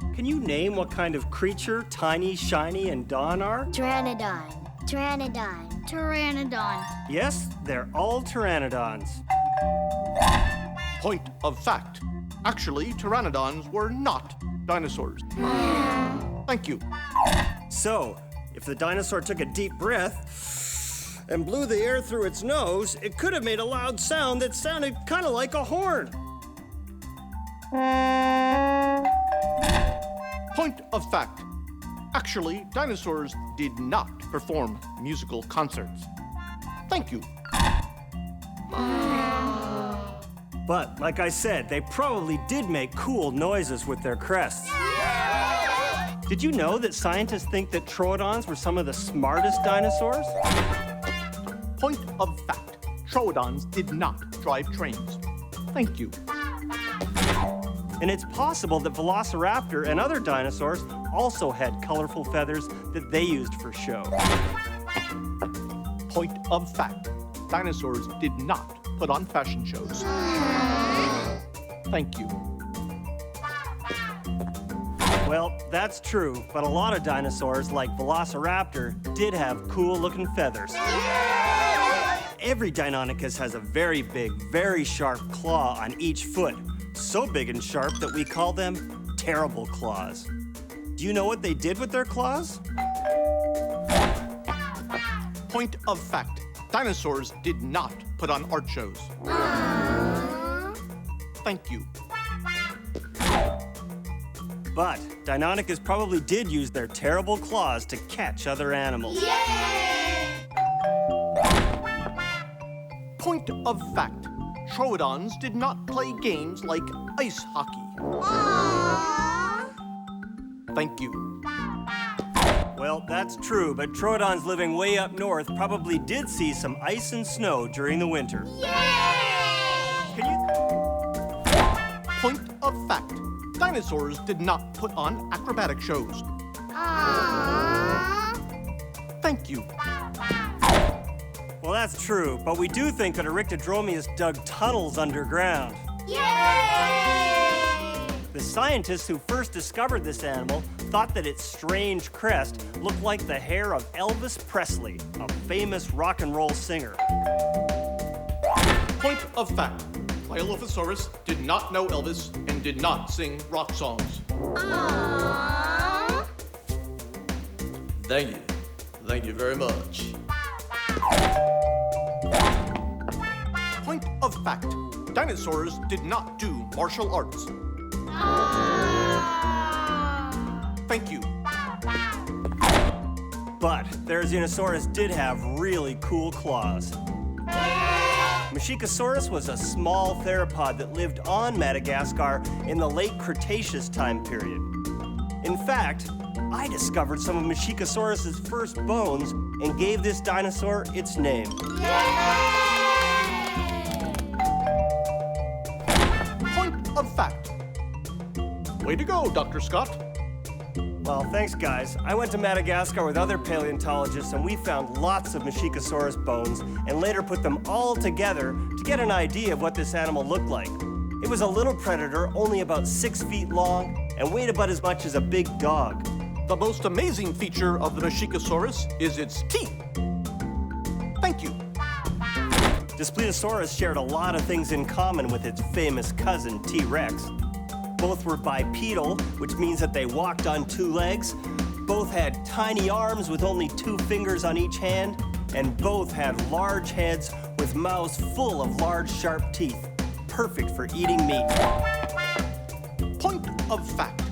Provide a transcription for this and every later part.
Can you name what kind of creature Tiny, Shiny, and Dawn are? Pteranodon. Pteranodon. Pteranodon. Yes, they're all pteranodons. Point of fact. Actually, pteranodons were not dinosaurs. Thank you. So, if the dinosaur took a deep breath and blew the air through its nose, it could have made a loud sound that sounded kind of like a horn. Point of fact. Actually, dinosaurs did not perform musical concerts. Thank you. But, like I said, they probably did make cool noises with their crests. Did you know that scientists think that Troodons were some of the smartest dinosaurs? Point of fact. Troodons did not drive trains. Thank you. And it's possible that Velociraptor and other dinosaurs also had colorful feathers that they used for show. Point of fact. Dinosaurs did not put on fashion shows. Thank you. Well, that's true, but a lot of dinosaurs, like Velociraptor, did have cool-looking feathers. Every Deinonychus has a very big, very sharp claw on each foot. So big and sharp that we call them terrible claws. Do you know what they did with their claws? Point of fact. Dinosaurs did not put on art shows. Thank you. But Deinonychus probably did use their terrible claws to catch other animals. Point of fact. Troodons did not play games like ice hockey. Thank you. Well, that's true, but Troodons living way up north probably did see some ice and snow during the winter. Can you... Point of fact. Dinosaurs did not put on acrobatic shows. Thank you. Well, that's true, but we do think that Eryctodromeus dug tunnels underground. The scientists who first discovered this animal thought that its strange crest looked like the hair of Elvis Presley, a famous rock and roll singer. Point of fact. Saurolophus did not know Elvis and did not sing rock songs. Thank you. Thank you very much. Point of fact. Dinosaurs did not do martial arts. Thank you. But Therizinosaurus did have really cool claws. Masiakasaurus was a small theropod that lived on Madagascar in the late Cretaceous time period. In fact, I discovered some of Masiakasaurus's first bones and gave this dinosaur its name. Point of fact. Way to go, Dr. Scott. Well, thanks, guys. I went to Madagascar with other paleontologists, and we found lots of Masiakasaurus bones and later put them all together to get an idea of what this animal looked like. It was a little predator, only about 6 feet long, and weighed about as much as a big dog. The most amazing feature of the Masiakasaurus is its teeth. Thank you. Daspletosaurus shared a lot of things in common with its famous cousin, T-Rex. Both were bipedal, which means that they walked on 2 legs. Both had tiny arms with only 2 fingers on each hand. And both had large heads with mouths full of large, sharp teeth. Perfect for eating meat. Point of fact.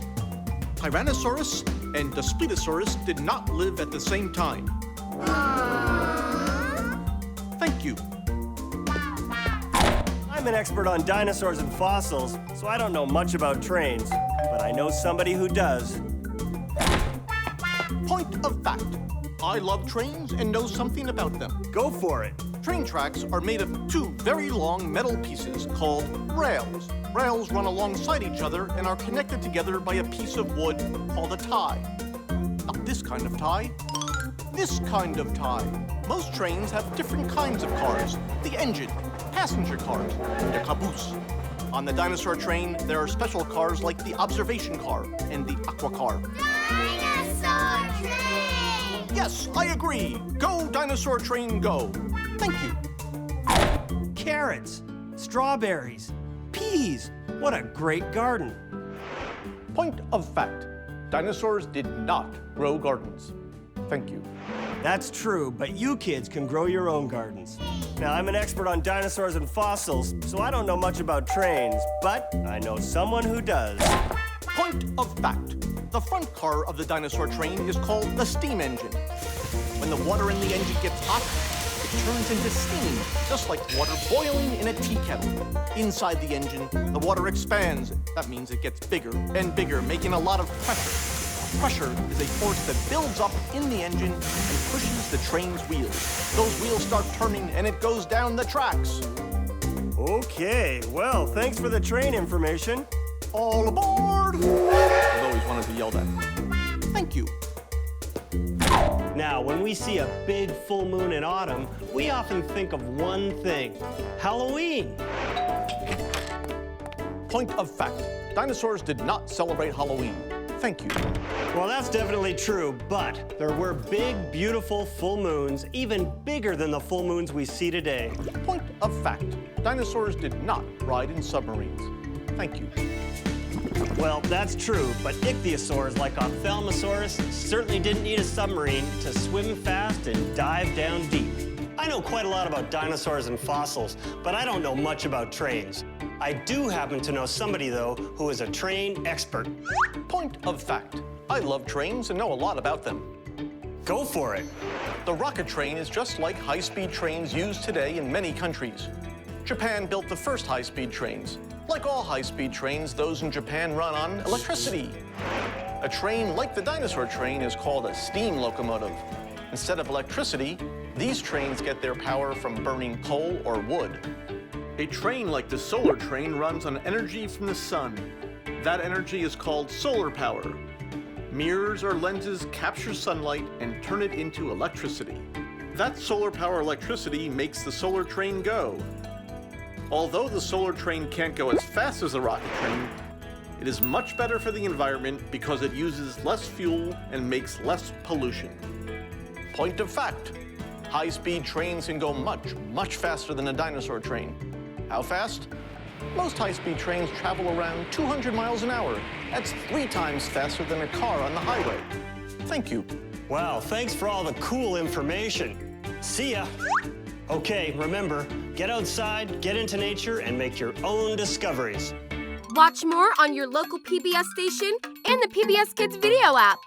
Tyrannosaurus and Daspletosaurus did not live at the same time. Thank you. I'm an expert on dinosaurs and fossils, so I don't know much about trains, but I know somebody who does. Point of fact. I love trains and know something about them. Go for it. Train tracks are made of 2 very long metal pieces called rails. Rails run alongside each other and are connected together by a piece of wood called a tie. Not this kind of tie. This kind of tie. Most trains have different kinds of cars. The engine, passenger cars, and a caboose. On the dinosaur train, there are special cars like the observation car and the aqua car. Dinosaur Train! Yes, I agree. Go, dinosaur train, go. Thank you. Carrots, strawberries, peas. What a great garden. Point of fact, dinosaurs did not grow gardens. Thank you. That's true, but you kids can grow your own gardens. Now, I'm an expert on dinosaurs and fossils, so I don't know much about trains, but I know someone who does. Point of fact, the front car of the dinosaur train is called the steam engine. When the water in the engine gets hot, it turns into steam, just like water boiling in a tea kettle. Inside the engine, the water expands. That means it gets bigger and bigger, making a lot of pressure. Pressure is a force that builds up in the engine and pushes the train's wheels. Those wheels start turning and it goes down the tracks. Okay, well, thanks for the train information. All aboard! I've always wanted to yell that. Thank you. Now, when we see a big full moon in autumn, we often think of one thing: Halloween. Point of fact, dinosaurs did not celebrate Halloween. Thank you. Well, that's definitely true, but there were big, beautiful full moons, even bigger than the full moons we see today. Point of fact, dinosaurs did not ride in submarines. Thank you. Well, that's true, but ichthyosaurs like Ophthalmosaurus certainly didn't need a submarine to swim fast and dive down deep. I know quite a lot about dinosaurs and fossils, but I don't know much about trains. I do happen to know somebody, though, who is a train expert. Point of fact, I love trains and know a lot about them. Go for it. The rocket train is just like high-speed trains used today in many countries. Japan built the first high-speed trains. Like all high-speed trains, those in Japan run on electricity. A train like the dinosaur train is called a steam locomotive. Instead of electricity, these trains get their power from burning coal or wood. A train like the solar train runs on energy from the sun. That energy is called solar power. Mirrors or lenses capture sunlight and turn it into electricity. That solar power electricity makes the solar train go. Although the solar train can't go as fast as the rocket train, it is much better for the environment because it uses less fuel and makes less pollution. Point of fact, high-speed trains can go much, much faster than a dinosaur train. How fast? Most high-speed trains travel around 200 miles an hour. That's 3 times faster than a car on the highway. Thank you. Wow, thanks for all the cool information. See ya. Okay, remember, get outside, get into nature, and make your own discoveries. Watch more on your local PBS station and the PBS Kids video app.